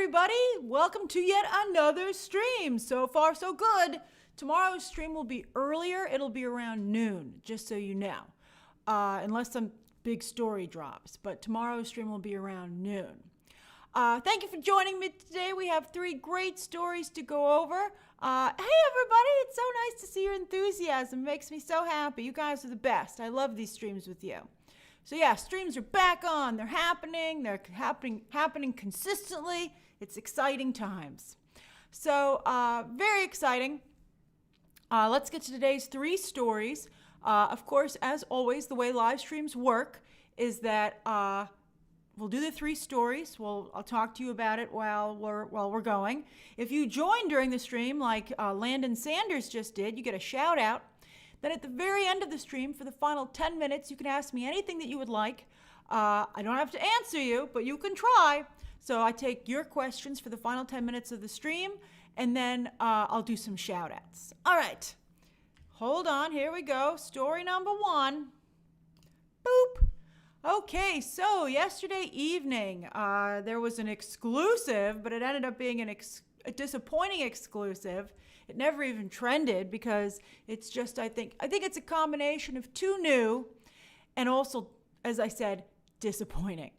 everybody. Welcome to yet another stream. So far, so good. Tomorrow's stream will be earlier. It'll be around noon, just so you know, unless some big story drops. But tomorrow's stream will be around noon. Thank you for joining me today. We have 3 great stories to go over. Hey, everybody. It's so nice to see your enthusiasm. It makes me so happy. You guys are the best. I love these streams with you. So yeah, streams are back on. They're happening. They're happening consistently. It's exciting times. So very exciting. Let's get to today's 3 stories. Of course, as always, the way live streams work is that we'll do the 3 stories. I'll talk to you about it while we're going. If you join during the stream, like Landon Sanders just did, you get a shout out. Then at the very end of the stream, for the final 10 minutes, you can ask me anything that you would like. I don't have to answer you, but you can try. So I take your questions for the final 10 minutes of the stream, and then I'll do some shout-outs. All right. Hold on. Here we go. Story number 1. Boop. Okay, so yesterday evening, there was an exclusive, but it ended up being a disappointing exclusive. It never even trended because it's just, I think it's a combination of too new and also, as I said, disappointing.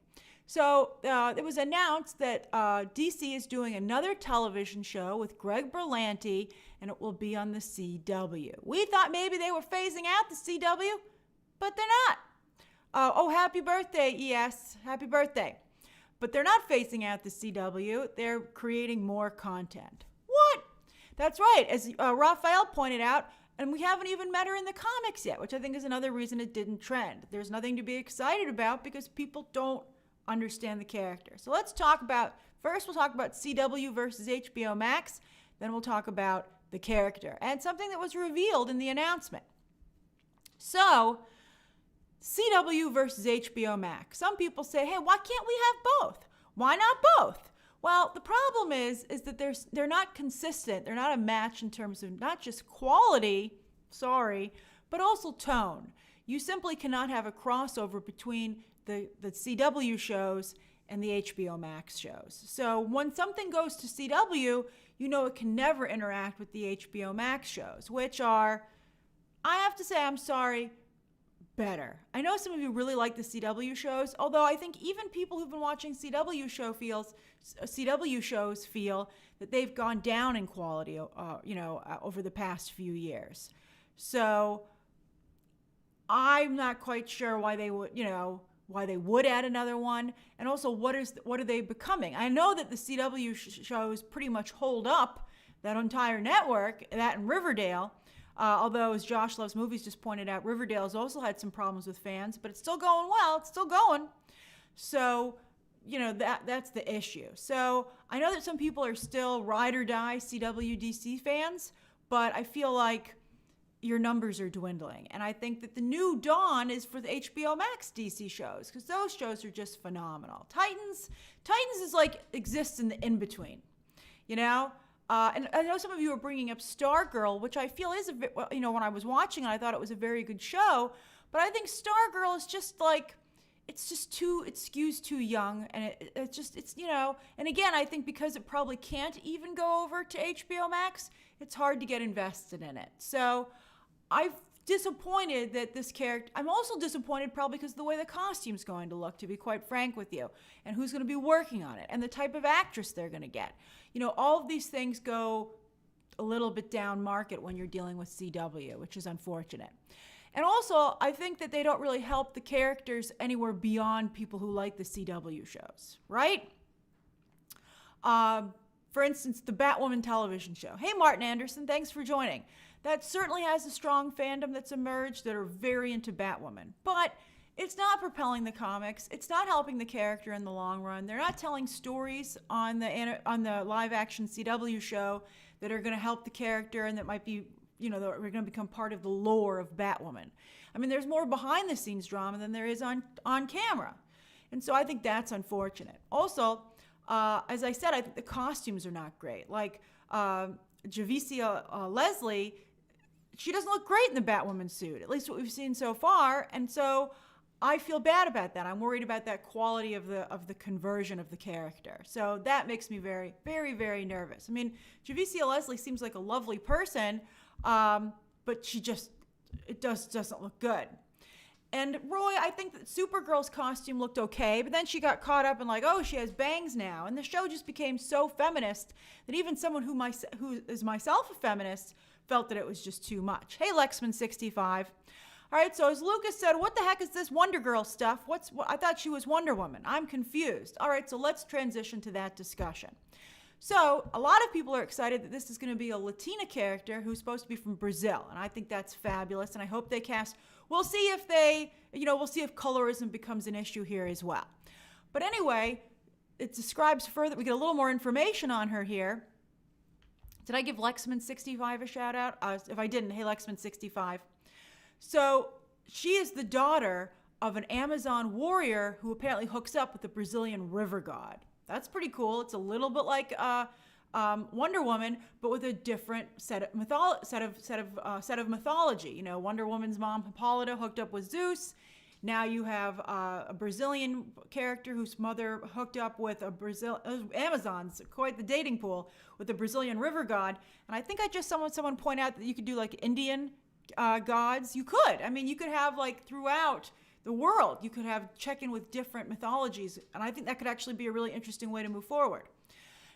So it was announced that DC is doing another television show with Greg Berlanti, and it will be on the CW. We thought maybe they were phasing out the CW, but they're not. Happy birthday, ES. Happy birthday. But they're not phasing out the CW. They're creating more content. What? That's right. As Raphael pointed out, and we haven't even met her in the comics yet, which I think is another reason it didn't trend. There's nothing to be excited about because people don't understand the character. So let's talk about, first we'll talk about CW versus HBO Max, then we'll talk about the character and something that was revealed in the announcement. So, CW versus HBO Max. Some people say, hey, why can't we have both? Why not both? Well, the problem is that they're not consistent. They're not a match in terms of not just quality, but also tone. You simply cannot have a crossover between the CW shows and the HBO Max shows. So when something goes to CW, you know it can never interact with the HBO Max shows, which are, I have to say, I'm sorry, better. I know some of you really like the CW shows, although I think even people who've been watching CW shows feel that they've gone down in quality, over the past few years. So I'm not quite sure why they would add another one, and also what are they becoming? I know that the CW shows pretty much hold up that entire network, that and Riverdale. Although, as Josh Loves Movies just pointed out, Riverdale has also had some problems with fans, but it's still going well. It's still going. So, that's the issue. So I know that some people are still ride or die CW DC fans, but I feel like your numbers are dwindling. And I think that the new dawn is for the HBO Max DC shows, because those shows are just phenomenal. Titans is like exists in the in-between, and I know some of you are bringing up Stargirl, which I feel is when I was watching it, I thought it was a very good show. But I think Stargirl is just like, it skews too young. And and again, I think because it probably can't even go over to HBO Max, it's hard to get invested in it. So I'm disappointed that this character, I'm also disappointed probably because of the way the costume's going to look, to be quite frank with you, and who's going to be working on it, and the type of actress they're going to get. All of these things go a little bit down market when you're dealing with CW, which is unfortunate. And also, I think that they don't really help the characters anywhere beyond people who like the CW shows, right? For instance, the Batwoman television show. Hey, Martin Anderson, thanks for joining. That certainly has a strong fandom that's emerged that are very into Batwoman. But it's not propelling the comics. It's not helping the character in the long run. They're not telling stories on the live-action CW show that are going to help the character and that might be, that are going to become part of the lore of Batwoman. I mean, there's more behind-the-scenes drama than there is on camera. And so I think that's unfortunate. Also, as I said, I think the costumes are not great. Like Javicia Leslie, she doesn't look great in the Batwoman suit, at least what we've seen so far. And so I feel bad about that. I'm worried about that quality of the conversion of the character. So that makes me very, very, very nervous. I mean, Javicia Leslie seems like a lovely person, but it doesn't look good. And Roy, I think that Supergirl's costume looked okay, but then she got caught up in like, oh, she has bangs now. And the show just became so feminist that even someone who is myself a feminist felt that it was just too much. Hey, Lexman65. All right, so as Lucas said, what the heck is this Wonder Girl stuff? I thought she was Wonder Woman. I'm confused. All right, so let's transition to that discussion. So a lot of people are excited that this is going to be a Latina character who's supposed to be from Brazil, and I think that's fabulous, and I hope they cast. We'll see if we'll see if colorism becomes an issue here as well. But anyway, it describes further. We get a little more information on her here. Did I give Lexman65 a shout out? If I didn't, hey, Lexman65. So she is the daughter of an Amazon warrior who apparently hooks up with the Brazilian river god. That's pretty cool. It's a little bit like Wonder Woman, but with a different set of mythology. You know, Wonder Woman's mom Hippolyta hooked up with Zeus. Now you have a Brazilian character whose mother hooked up with Amazons, quite the dating pool, with the Brazilian river god. And I think I just someone point out that you could do like Indian gods. You could. I mean, you could have like throughout the world, you could have check in with different mythologies. And I think that could actually be a really interesting way to move forward.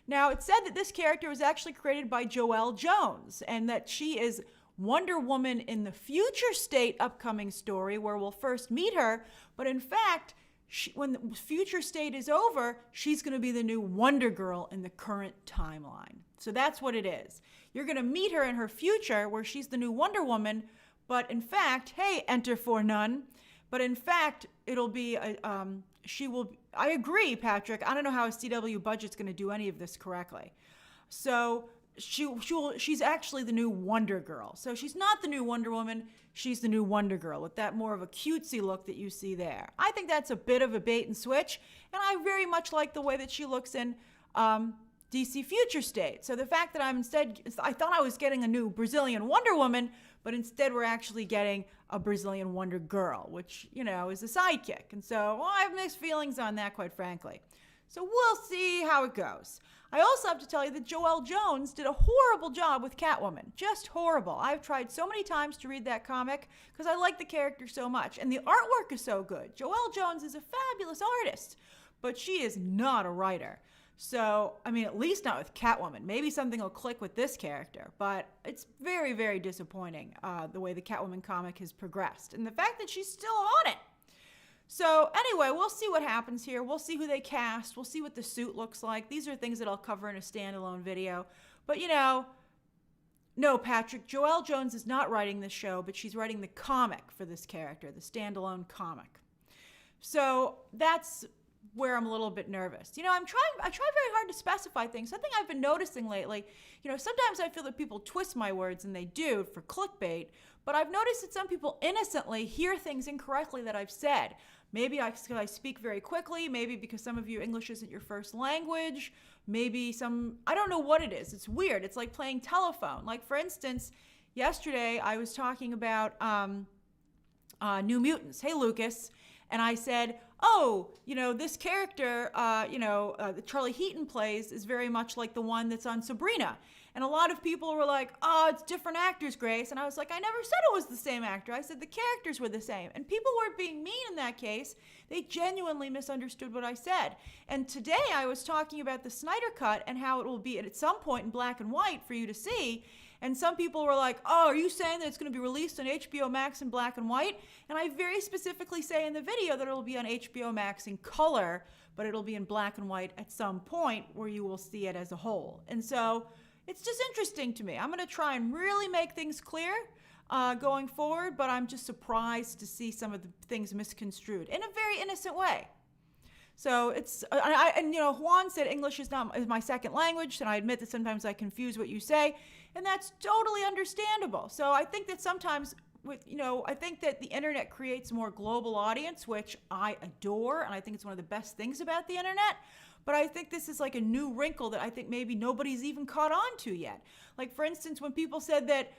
Now, it's said that this character was actually created by Joelle Jones and that she is Wonder Woman in the Future State upcoming story where we'll first meet her. But in fact, when the Future State is over, she's going to be the new Wonder Girl in the current timeline. So that's what it is. You're going to meet her in her future where she's the new Wonder Woman, but in fact, hey, enter for none. But in fact, it'll be, I agree, Patrick. I don't know how a CW budget's going to do any of this correctly. So she's actually the new Wonder Girl. So she's not the new Wonder Woman. She's the new Wonder Girl with that more of a cutesy look that you see there. I think that's a bit of a bait and switch. And I very much like the way that she looks in DC Future State. So the fact that I thought I was getting a new Brazilian Wonder Woman, but instead we're actually getting a Brazilian Wonder Girl, which, is a sidekick. And so I have mixed feelings on that, quite frankly. So we'll see how it goes. I also have to tell you that Joelle Jones did a horrible job with Catwoman. Just horrible. I've tried so many times to read that comic because I like the character so much. And the artwork is so good. Joelle Jones is a fabulous artist, but she is not a writer. So, at least not with Catwoman. Maybe something will click with this character, but it's very, very disappointing the way the Catwoman comic has progressed. And the fact that she's still on it. So anyway, we'll see what happens here. We'll see who they cast. We'll see what the suit looks like. These are things that I'll cover in a standalone video. But no, Patrick, Joelle Jones is not writing this show, but she's writing the comic for this character, the standalone comic. So that's where I'm a little bit nervous. I try very hard to specify things. Something I've been noticing lately, sometimes I feel that people twist my words, and they do for clickbait, but I've noticed that some people innocently hear things incorrectly that I've said. Maybe because I speak very quickly, maybe because some of you English isn't your first language, maybe I don't know what it is. It's weird. It's like playing telephone. Like, for instance, yesterday I was talking about New Mutants. Hey, Lucas. And I said, this character, that Charlie Heaton plays is very much like the one that's on Sabrina. And a lot of people were like, oh, it's different actors, Grace. And I was like, I never said it was the same actor. I said the characters were the same. And people weren't being mean in that case. They genuinely misunderstood what I said. And today I was talking about the Snyder Cut and how it will be at some point in black and white for you to see. And some people were like, oh, are you saying that it's going to be released on HBO Max in black and white? And I very specifically say in the video that it will be on HBO Max in color, but it'll be in black and white at some point where you will see it as a whole. And so it's just interesting to me. I'm going to try and really make things clear going forward, but I'm just surprised to see some of the things misconstrued in a very innocent way. So it's, Juan said English is my second language, and I admit that sometimes I confuse what you say, and that's totally understandable. So I think that sometimes I think that the internet creates a more global audience, which I adore, and I think it's one of the best things about the internet. But I think this is like a new wrinkle that I think maybe nobody's even caught on to yet. Like, for instance, when people said that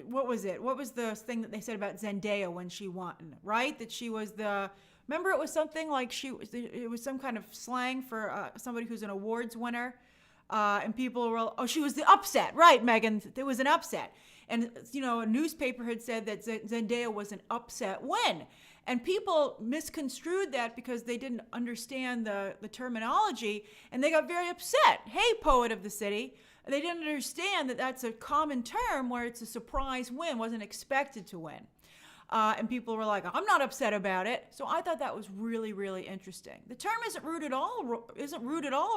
what was it? What was the thing that they said about Zendaya when she won, right? That she was the, remember it was something like it was some kind of slang for somebody who's an awards winner. And people were, oh, she was the upset, right, Megan? There was an upset. And, a newspaper had said that Zendaya was an upset win. And people misconstrued that because they didn't understand the terminology, and they got very upset. Hey, poet of the city. They didn't understand that that's a common term where it's a surprise win, wasn't expected to win. And people were like, I'm not upset about it. So I thought that was really, really interesting. The term isn't rude at all,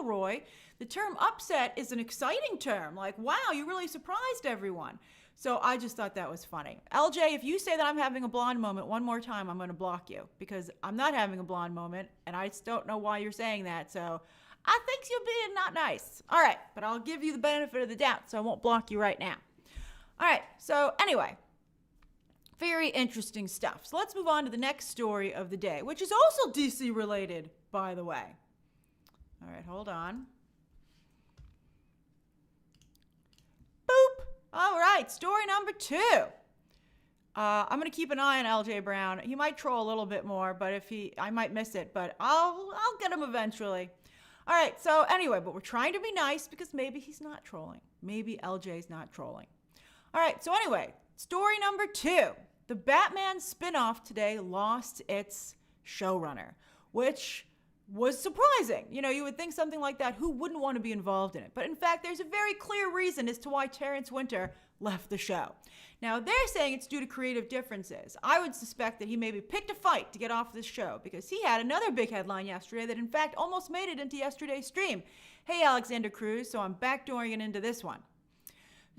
Roy. The term upset is an exciting term. Like, wow, you really surprised everyone. So I just thought that was funny. LJ, if you say that I'm having a blonde moment one more time, I'm going to block you because I'm not having a blonde moment, and I just don't know why you're saying that. So I think you're being not nice. All right, but I'll give you the benefit of the doubt, so I won't block you right now. All right, so anyway. Very interesting stuff. So let's move on to the next story of the day, which is also DC related, by the way. All right, hold on. Boop. All right, story number 2. I'm going to keep an eye on LJ Brown. He might troll a little bit more, but I might miss it, but I'll get him eventually. All right, so anyway, but we're trying to be nice because maybe he's not trolling. Maybe LJ's not trolling. All right, so anyway, story number 2. The Batman spinoff today lost its showrunner, which was surprising. You would think something like that, who wouldn't want to be involved in it? But in fact, there's a very clear reason as to why Terrence Winter left the show. Now, they're saying it's due to creative differences. I would suspect that he maybe picked a fight to get off this show because he had another big headline yesterday that in fact almost made it into yesterday's stream. Hey, Alexander Cruz, so I'm backdooring it into this one.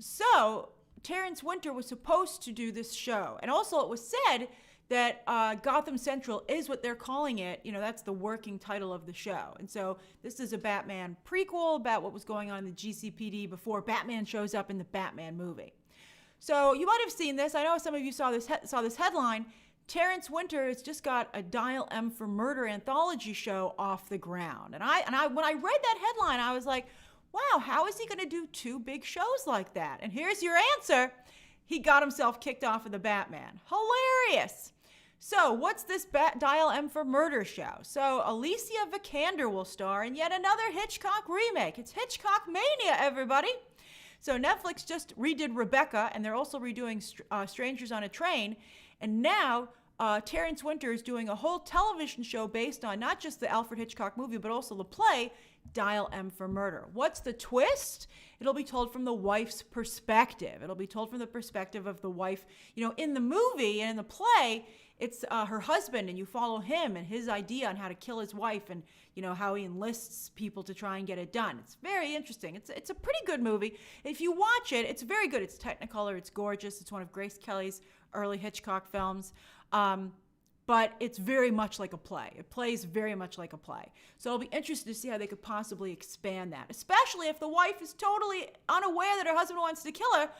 So, Terrence Winter was supposed to do this show. And also it was said that Gotham Central is what they're calling it. That's the working title of the show. And so this is a Batman prequel about what was going on in the GCPD before Batman shows up in the Batman movie. So you might have seen this. I know some of you saw this headline. Terrence Winter has just got a Dial M for Murder anthology show off the ground. And when I read that headline, I was like, wow, how is he going to do 2 big shows like that? And here's your answer. He got himself kicked off of the Batman. Hilarious. So what's this Dial M for Murder show? So Alicia Vikander will star in yet another Hitchcock remake. It's Hitchcock Mania, everybody. So Netflix just redid Rebecca, and they're also redoing Strangers on a Train. And now Terrence Winter is doing a whole television show based on not just the Alfred Hitchcock movie, but also the play, Dial M for Murder. What's the twist? It'll be told from the wife's perspective. It'll be told from the perspective of the wife. In the movie and in the play, it's her husband, and you follow him and his idea on how to kill his wife and, how he enlists people to try and get it done. It's very interesting. It's a pretty good movie. If you watch it, it's very good. It's Technicolor. It's gorgeous. It's one of Grace Kelly's early Hitchcock films. But it's very much like a play. It plays very much like a play. So I'll be interested to see how they could possibly expand that, especially if the wife is totally unaware that her husband wants to kill her.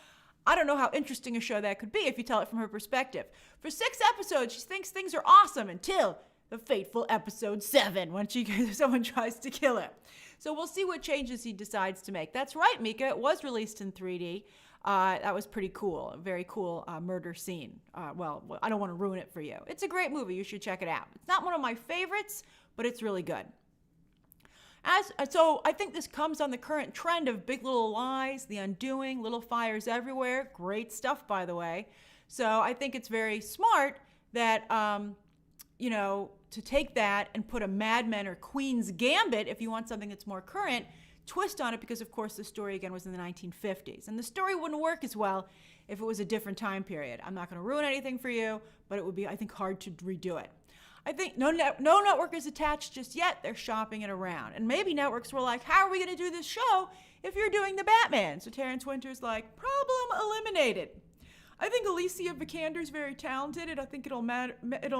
I don't know how interesting a show that could be if you tell it from her perspective. For 6 episodes, she thinks things are awesome until the fateful episode 7 when someone tries to kill her. So we'll see what changes he decides to make. That's right, Mika. It was released in 3D. That was pretty cool. A very cool murder scene. Well, I don't want to ruin it for you. It's a great movie. You should check it out. It's not one of my favorites, but it's really good. So I think this comes on the current trend of Big Little Lies, The Undoing, Little Fires Everywhere. Great stuff, by the way. So I think it's very smart that, to take that and put a Mad Men or Queen's Gambit, if you want something that's more current, twist on it, because of course the story again was in the 1950s, and the story wouldn't work as well if it was a different time period. I'm not going to ruin anything for you, but it would be, I think, hard to redo it. I think no network is attached just yet. They're shopping it around, and maybe networks were like, how are we going to do this show if you're doing the Batman? So Terrence Winter's like, problem eliminated. I think Alicia Vikander's very talented, and I think it'll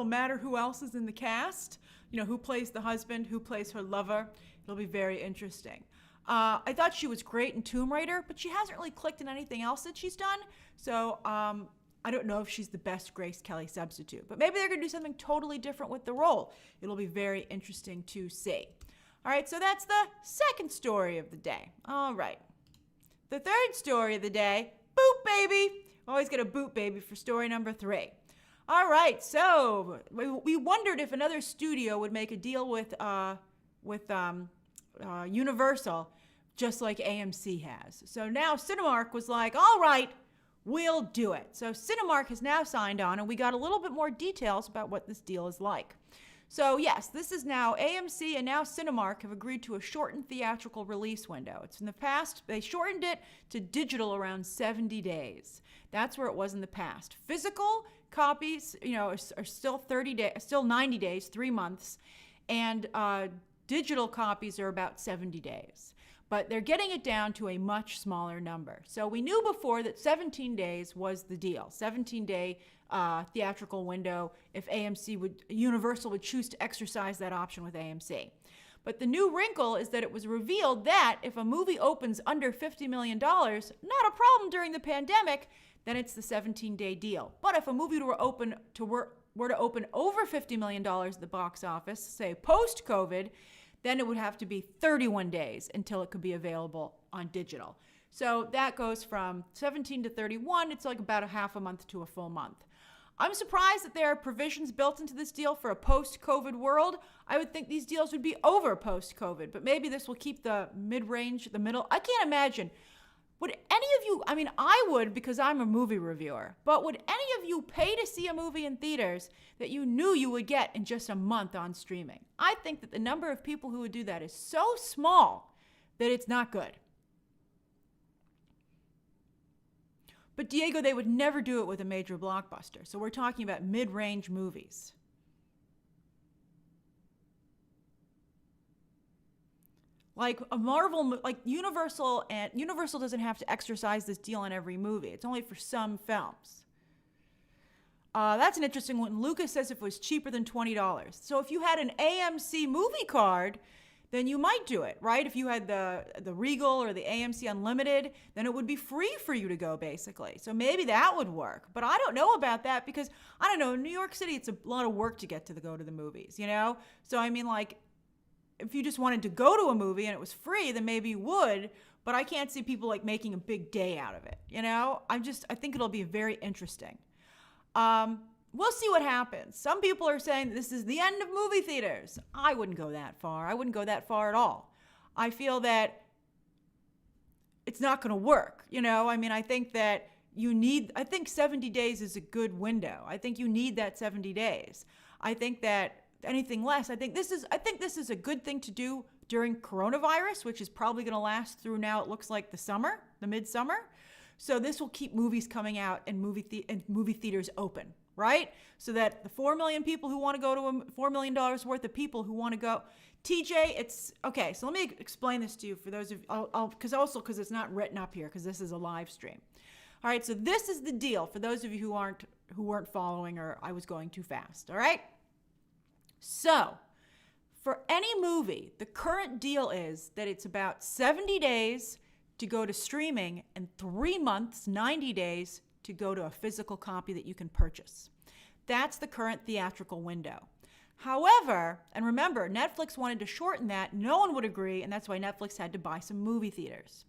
matter who else is in the cast. Who plays the husband, who plays her lover. It'll be very interesting. I thought she was great in Tomb Raider, but she hasn't really clicked in anything else that she's done. So I don't know if she's the best Grace Kelly substitute. But maybe they're going to do something totally different with the role. It'll be very interesting to see. All right, so that's the second story of the day. All right. The third story of the day, boop, baby. Always get a boot, baby, for story number 3. All right, so we wondered if another studio would make a deal with Universal, just like AMC has. So now Cinemark was like, all right, we'll do it. So Cinemark has now signed on, and we got a little bit more details about what this deal is like. So yes, this is now AMC and now Cinemark have agreed to a shortened theatrical release window. It's in the past, they shortened it to digital around 70 days. That's where it was in the past. Physical copies, are still 30 days, still 90 days, 3 months, and digital copies are about 70 days. But they're getting it down to a much smaller number. So we knew before that 17 days was the deal, 17-day theatrical window if Universal would choose to exercise that option with AMC. But the new wrinkle is that it was revealed that if a movie opens under $50 million, not a problem during the pandemic, then it's the 17-day deal. But if a movie were to open over $50 million at the box office, say post-COVID, then it would have to be 31 days until it could be available on digital. So that goes from 17 to 31. It's like about a half a month to a full month. I'm surprised that there are provisions built into this deal for a post-COVID world. I would think these deals would be over post-COVID, but maybe this will keep the mid-range, the middle. I can't imagine. Would any of you, I would because I'm a movie reviewer, but would any of you pay to see a movie in theaters that you knew you would get in just a month on streaming? I think that the number of people who would do that is so small that it's not good. But Diego, they would never do it with a major blockbuster. So we're talking about mid-range movies. Like a Marvel, like Universal doesn't have to exercise this deal on every movie. It's only for some films. That's an interesting one. Lucas says if it was cheaper than $20. So if you had an AMC movie card, then you might do it, right? If you had the Regal or the AMC Unlimited, then it would be free for you to go, basically. So maybe that would work. But I don't know about that because, I don't know, in New York City, it's a lot of work to get to go to the movies, So, if you just wanted to go to a movie and it was free, then maybe you would. But I can't see people, making a big day out of it, I think it'll be very interesting. We'll see what happens. Some people are saying this is the end of movie theaters. I wouldn't go that far. I wouldn't go that far at all. I feel that it's not going to work. I think that I think 70 days is a good window. I think you need that 70 days. I think that anything less, I think this is a good thing to do during coronavirus, which is probably going to last through now, it looks like the midsummer. So this will keep movies coming out and movie theaters open. Right? So that the 4 million people who want to go to $4 million worth of people who want to go. TJ, it's okay. So let me explain this to you for those of you, because it's not written up here because this is a live stream. All right. So this is the deal for those of you who weren't following or I was going too fast. All right. So for any movie, the current deal is that it's about 70 days to go to streaming and 3 months, 90 days to go to a physical copy that you can purchase. That's the current theatrical window. However, and remember, Netflix wanted to shorten that. No one would agree, and that's why Netflix had to buy some movie theaters.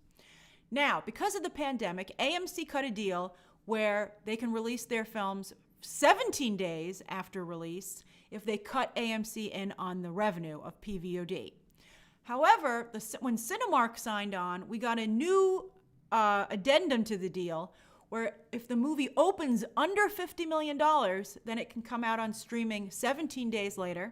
Now, because of the pandemic, AMC cut a deal where they can release their films 17 days after release if they cut AMC in on the revenue of PVOD. However, when Cinemark signed on, we got a new addendum to the deal where if the movie opens under $50 million, then it can come out on streaming 17 days later.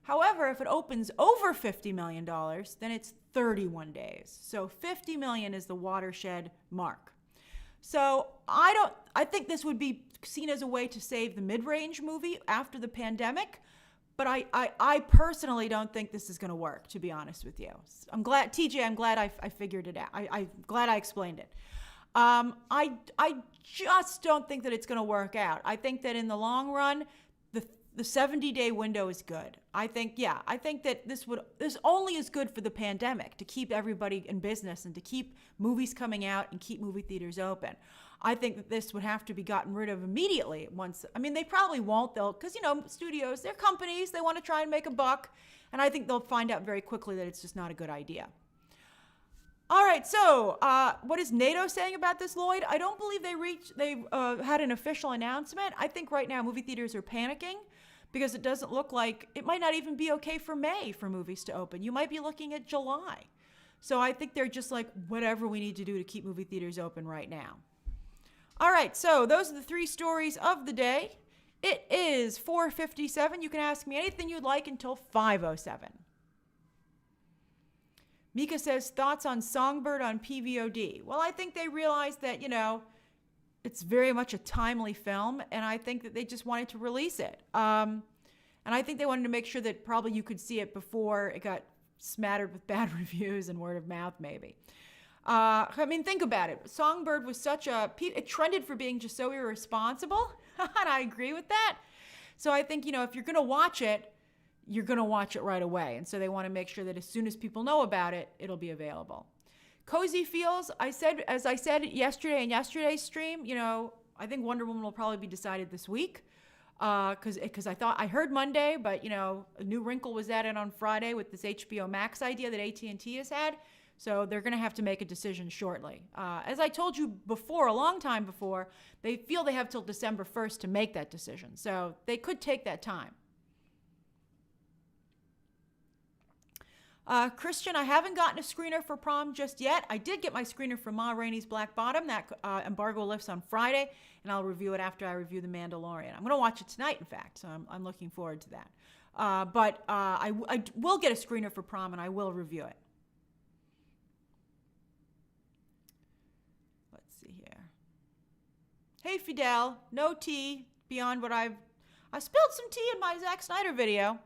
However, if it opens over $50 million, then it's 31 days. So 50 million is the watershed mark. So I think this would be seen as a way to save the mid-range movie after the pandemic, but I personally don't think this is going to work, to be honest with you. I'm glad, TJ, I figured it out. I'm glad I explained it. I just don't think that it's going to work out. I think that in the long run, the 70-day window is good. I think that this only is good for the pandemic to keep everybody in business and to keep movies coming out and keep movie theaters open. I think that this would have to be gotten rid of immediately once. They probably won't, because studios, they're companies, they want to try and make a buck, and I think they'll find out very quickly that it's just not a good idea. All right, so what is NATO saying about this, Lloyd? I don't believe they had an official announcement. I think right now movie theaters are panicking because it doesn't look like it might not even be okay for May for movies to open. You might be looking at July. So I think they're just like, whatever we need to do to keep movie theaters open right now. All right, so those are the three stories of the day. It is 4:57. You can ask me anything you'd like until 5:07. Mika says, thoughts on Songbird on PVOD? Well, I think they realized that, it's very much a timely film, and I think that they just wanted to release it. And I think they wanted to make sure that probably you could see it before it got smattered with bad reviews and word of mouth, maybe. I mean, think about it. Songbird was it trended for being just so irresponsible, and I agree with that. So I think, if you're going to watch it, you're going to watch it right away. And so they want to make sure that as soon as people know about it, it'll be available. Cozy Feels, as I said yesterday in yesterday's stream, I think Wonder Woman will probably be decided this week. Because I heard Monday, but, a new wrinkle was added on Friday with this HBO Max idea that AT&T has had. So they're going to have to make a decision shortly. As I told you before, a long time before, they feel they have till December 1st to make that decision. So they could take that time. Christian, I haven't gotten a screener for Prom just yet. I did get my screener for Ma Rainey's Black Bottom. That embargo lifts on Friday, and I'll review it after I review The Mandalorian. I'm going to watch it tonight, in fact, so I'm looking forward to that. But I will get a screener for Prom, and I will review it. Let's see here. Hey, Fidel, no tea beyond what I spilled some tea in my Zack Snyder video.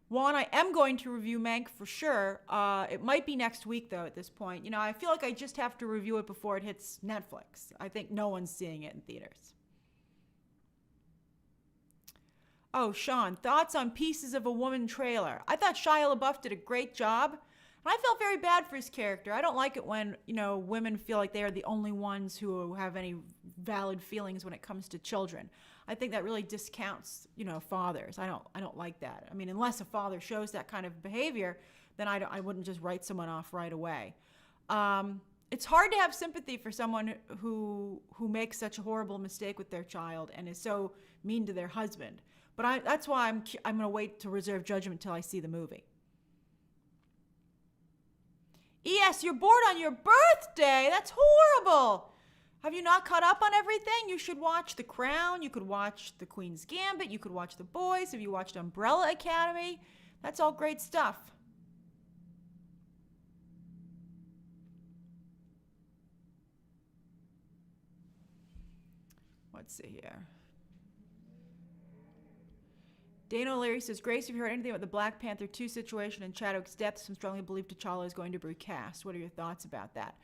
Juan, I am going to review Mank for sure. It might be next week, though, at this point. I feel like I just have to review it before it hits Netflix. I think no one's seeing it in theaters. Oh, Sean, thoughts on Pieces of a Woman trailer? I thought Shia LaBeouf did a great job. And I felt very bad for his character. I don't like it when, women feel like they are the only ones who have any valid feelings when it comes to children. I think that really discounts, fathers. I don't like that. I mean, unless a father shows that kind of behavior, then I wouldn't just write someone off right away. It's hard to have sympathy for someone who makes such a horrible mistake with their child and is so mean to their husband. But that's why I'm going to wait to reserve judgment until I see the movie. ES, you're bored on your birthday. That's horrible. Have you not caught up on everything? You should watch The Crown. You could watch The Queen's Gambit. You could watch The Boys. Have you watched Umbrella Academy? That's all great stuff. Let's see here. Dana O'Leary says, Grace, have you heard anything about the Black Panther 2 situation and Chadwick's death? Some strongly believe T'Challa is going to be recast. What are your thoughts about that?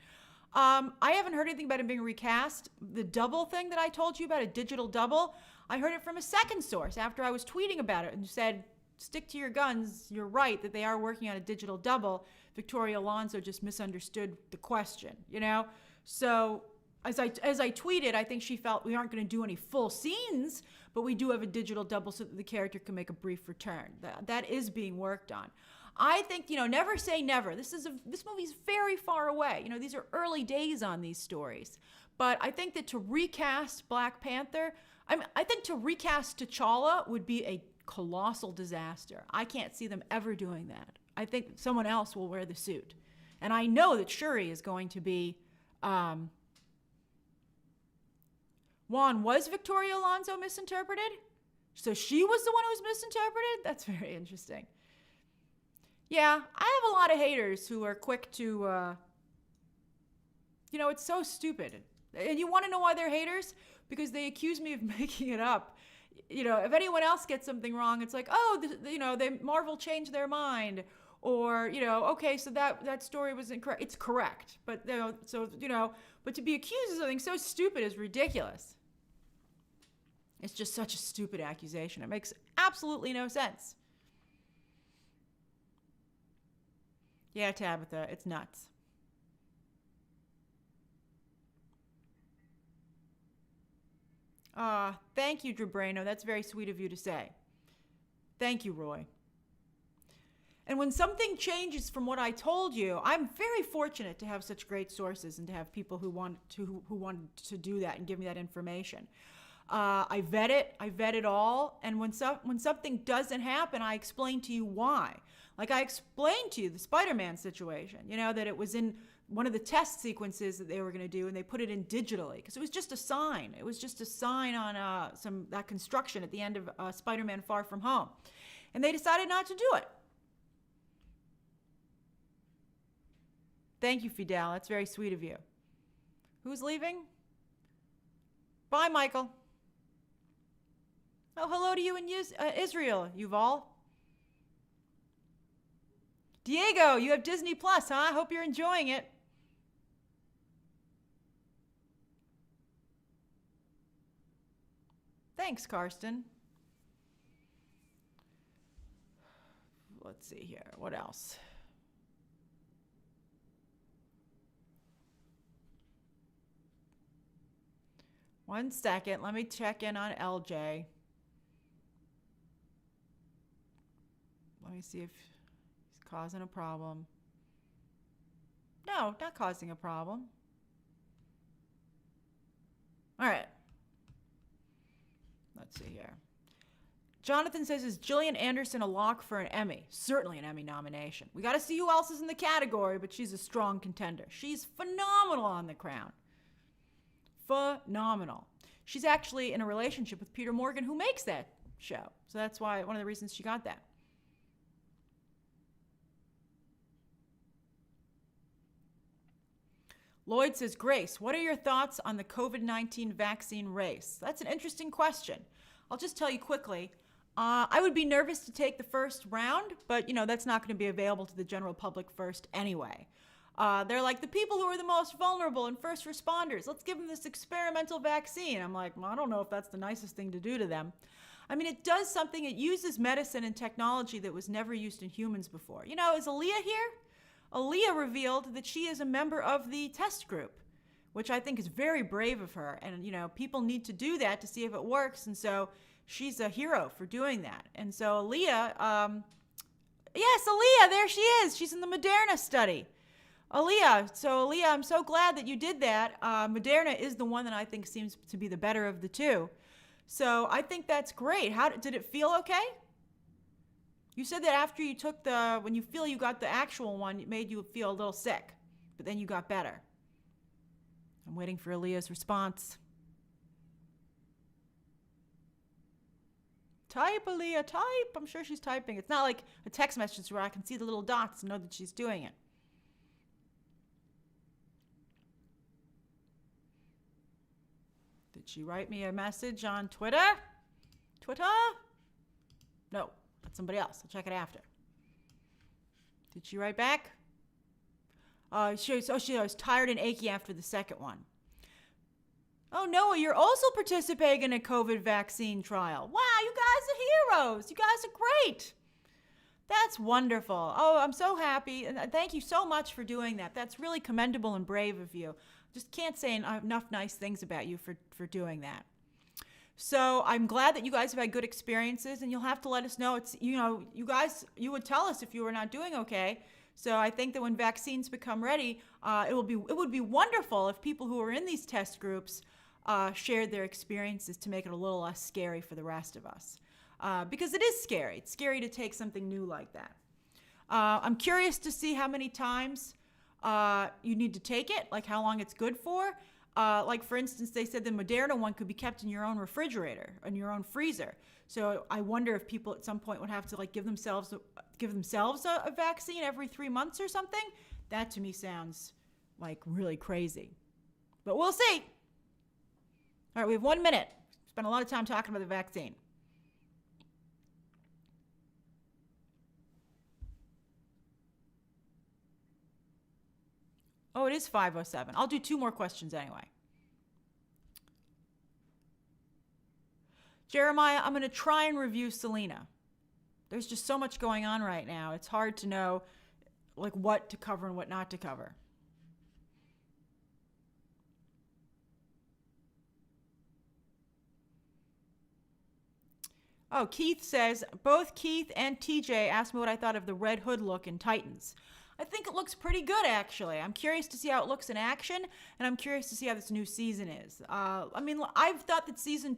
I haven't heard anything about him being recast. The double thing that I told you about, a digital double, I heard it from a second source after I was tweeting about it and said, stick to your guns. You're right that they are working on a digital double. Victoria Alonso just misunderstood the question, So as I tweeted, I think she felt we aren't going to do any full scenes, but we do have a digital double so that the character can make a brief return. That is being worked on. I think, never say never. This movie's very far away. These are early days on these stories. But I think that to recast Black Panther, I think to recast T'Challa would be a colossal disaster. I can't see them ever doing that. I think someone else will wear the suit. And I know that Shuri is going to be... Juan, was Victoria Alonso misinterpreted? So she was the one who was misinterpreted? That's very interesting. Yeah, I have a lot of haters who are quick to, it's so stupid. And you want to know why they're haters? Because they accuse me of making it up. If anyone else gets something wrong, it's like, Marvel changed their mind. Or, okay, so that story was incorrect. It's correct. But, but to be accused of something so stupid is ridiculous. It's just such a stupid accusation. It makes absolutely no sense. Yeah, Tabitha, it's nuts. Thank you, Drew Brano. That's very sweet of you to say. Thank you, Roy. And when something changes from what I told you, I'm very fortunate to have such great sources and to have people who wanted to do that and give me that information. I vet it all, and when something doesn't happen, I explain to you why. Like I explained to you the Spider-Man situation, that it was in one of the test sequences that they were going to do, and they put it in digitally because it was just a sign. It was just a sign on that construction at the end of Spider-Man Far From Home, and they decided not to do it. Thank you, Fidel. That's very sweet of you. Who's leaving? Bye, Michael. Oh, hello to you in Israel, Yuval. Diego, you have Disney Plus, huh? I hope you're enjoying it. Thanks, Karsten. Let's see here. What else? One second. Let me check in on LJ. Let me see if he's causing a problem. No, not causing a problem. All right. Let's see here. Jonathan says, is Gillian Anderson a lock for an Emmy? Certainly an Emmy nomination. We got to see who else is in the category, but she's a strong contender. She's phenomenal on The Crown. Phenomenal. She's actually in a relationship with Peter Morgan, who makes that show. So that's why one of the reasons she got that. Lloyd says, Grace, what are your thoughts on the COVID-19 vaccine race? That's an interesting question. I'll just tell you quickly. I would be nervous to take the first round, but that's not going to be available to the general public first anyway. They're like the people who are the most vulnerable and first responders. Let's give them this experimental vaccine. I'm like, well, I don't know if that's the nicest thing to do to them. I mean, it does something. It uses medicine and technology that was never used in humans before. Is Aaliyah here? Aaliyah revealed that she is a member of the test group, which I think is very brave of her. And, people need to do that to see if it works. And so she's a hero for doing that. And so Aaliyah, yes, Aaliyah, there she is. She's in the Moderna study. Aaliyah, I'm so glad that you did that. Moderna is the one that I think seems to be the better of the two. So I think that's great. How did it feel okay? You said that after you took when you feel you got the actual one, it made you feel a little sick, but then you got better. I'm waiting for Aaliyah's response. Type, Aaliyah, type. I'm sure she's typing. It's not like a text message where I can see the little dots and know that she's doing it. Did she write me a message on Twitter? Twitter? No. That's somebody else. I'll check it after. Did she write back? She was tired and achy after the second one. Oh, Noah, you're also participating in a COVID vaccine trial. Wow, you guys are heroes. You guys are great. That's wonderful. Oh, I'm so happy. And thank you so much for doing that. That's really commendable and brave of you. Just can't say enough nice things about you for doing that. So I'm glad that you guys have had good experiences, and you'll have to let us know. It's, you you would tell us if you were not doing okay. So I think that when vaccines become ready, it would be wonderful if people who are in these test groups shared their experiences to make it a little less scary for the rest of us. Because it is scary. It's scary to take something new like that. I'm curious to see how many times you need to take it, like how long it's good for. Like, for instance, they said the Moderna one could be kept in your own refrigerator, in your own freezer. So I wonder if people at some point would have to give themselves a vaccine every 3 months or something. That to me sounds like really crazy. But we'll see. All right, we have 1 minute. Spent a lot of time talking about the vaccine. Oh, it is 5:07. I'll do 2 more questions anyway. Jeremiah, I'm going to try and review Selena. There's just so much going on right now. It's hard to know what to cover and what not to cover. Oh, Keith says, both Keith and TJ asked me what I thought of the Red Hood look in Titans. I think it looks pretty good, actually. I'm curious to see how it looks in action, and I'm curious to see how this new season is. I've thought that season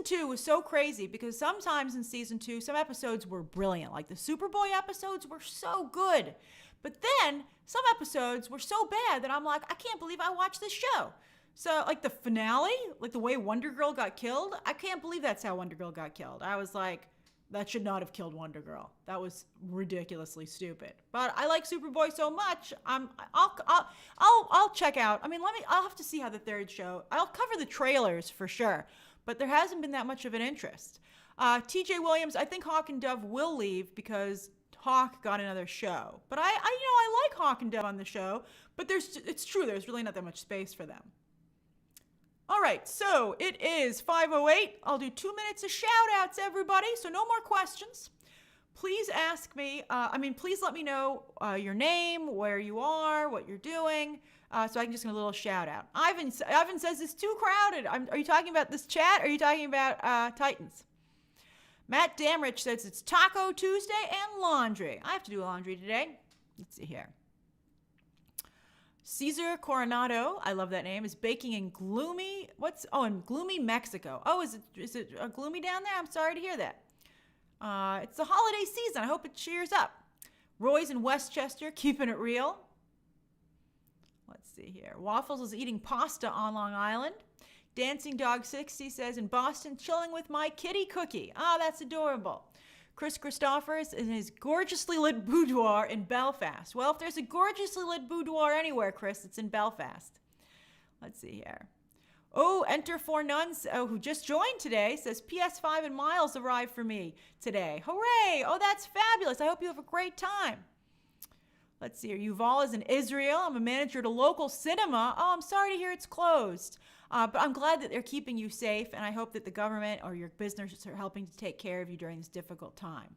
2 was so crazy because sometimes in season 2, some episodes were brilliant. Like the Superboy episodes were so good. But then some episodes were so bad that I'm like, I can't believe I watched this show. So, like the finale, like the way Wonder Girl got killed, I can't believe that's how Wonder Girl got killed. I was like, that should not have killed Wonder Girl. That was ridiculously stupid. But I like Superboy so much. I'll check out. I'll have to see how the third show. I'll cover the trailers for sure. But there hasn't been that much of an interest. T.J. Williams, I think Hawk and Dove will leave because Hawk got another show. But I like Hawk and Dove on the show. But it's true. There's really not that much space for them. All right, so it is 5:08. I'll do 2 minutes of shout-outs, everybody, so no more questions. Please ask me, please let me know your name, where you are, what you're doing, so I can just get a little shout-out. Ivan says it's too crowded. Are you talking about this chat, or are you talking about Titans? Matt Damrich says it's Taco Tuesday and laundry. I have to do laundry today. Let's see here. Cesar Coronado, I love that name, is baking in gloomy Mexico. Oh, is it gloomy down there? I'm sorry to hear that. It's the holiday season. I hope it cheers up. Roy's in Westchester, keeping it real. Let's see here. Waffles is eating pasta on Long Island. Dancing Dog 60 says, in Boston, chilling with my kitty Cookie. Oh, that's adorable. Chris Christophers in his gorgeously lit boudoir in Belfast. Well, if there's a gorgeously lit boudoir anywhere, Chris, it's in Belfast. Let's see here. Oh, Enter Four Nuns, who just joined today, says PS5 and Miles arrived for me today. Hooray! Oh, that's fabulous. I hope you have a great time. Let's see here. Yuval is in Israel. I'm a manager at a local cinema. Oh, I'm sorry to hear it's closed. But I'm glad that they're keeping you safe, and I hope that the government or your business are helping to take care of you during this difficult time.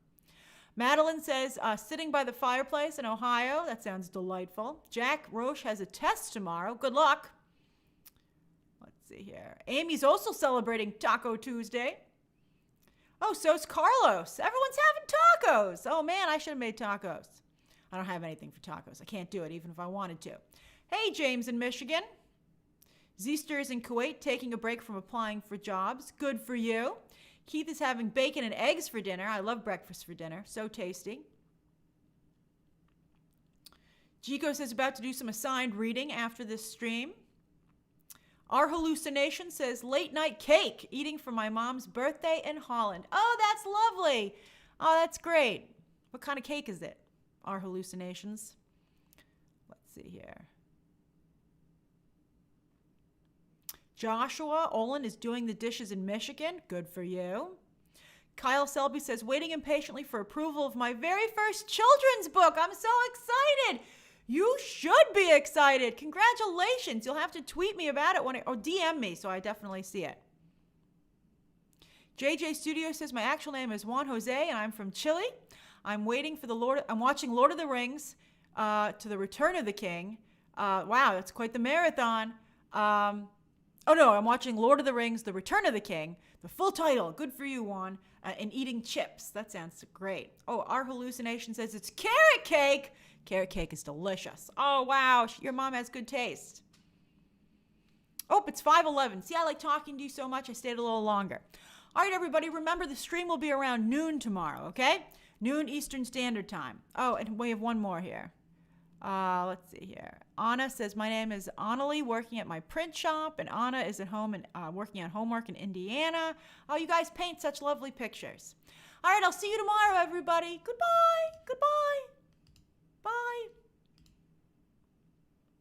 Madeline says, sitting by the fireplace in Ohio. That sounds delightful. Jack Roche has a test tomorrow. Good luck. Let's see here. Amy's also celebrating Taco Tuesday. Oh, so's Carlos. Everyone's having tacos. Oh, man, I should have made tacos. I don't have anything for tacos. I can't do it, even if I wanted to. Hey, James in Michigan. Zeester is in Kuwait taking a break from applying for jobs. Good for you. Keith is having bacon and eggs for dinner. I love breakfast for dinner. So tasty. Jico says about to do some assigned reading after this stream. Our Hallucination says late night cake, eating for my mom's birthday in Holland. Oh, that's lovely. Oh, that's great. What kind of cake is it? Our Hallucinations. Let's see here. Joshua Olin is doing the dishes in Michigan. Good for you. Kyle Selby says, waiting impatiently for approval of my very first children's book. I'm so excited. You should be excited. Congratulations. You'll have to tweet me about it or DM me so I definitely see it. JJ Studio says, my actual name is Juan Jose and I'm from Chile. I'm watching Lord of the Rings to the Return of the King. Wow, that's quite the marathon. I'm watching Lord of the Rings, The Return of the King. The full title, good for you, Juan, and eating chips. That sounds great. Oh, Our Hallucination says it's carrot cake. Carrot cake is delicious. Oh, wow, your mom has good taste. Oh, it's 5:11. See, I like talking to you so much, I stayed a little longer. All right, everybody, remember the stream will be around noon tomorrow, okay? Noon Eastern Standard Time. Oh, and we have one more here. Let's see here. Anna says, my name is Annalie, working at my print shop, and Anna is at home and working on homework in Indiana. Oh, you guys paint such lovely pictures. All right, I'll see you tomorrow, everybody. Goodbye. Goodbye. Bye.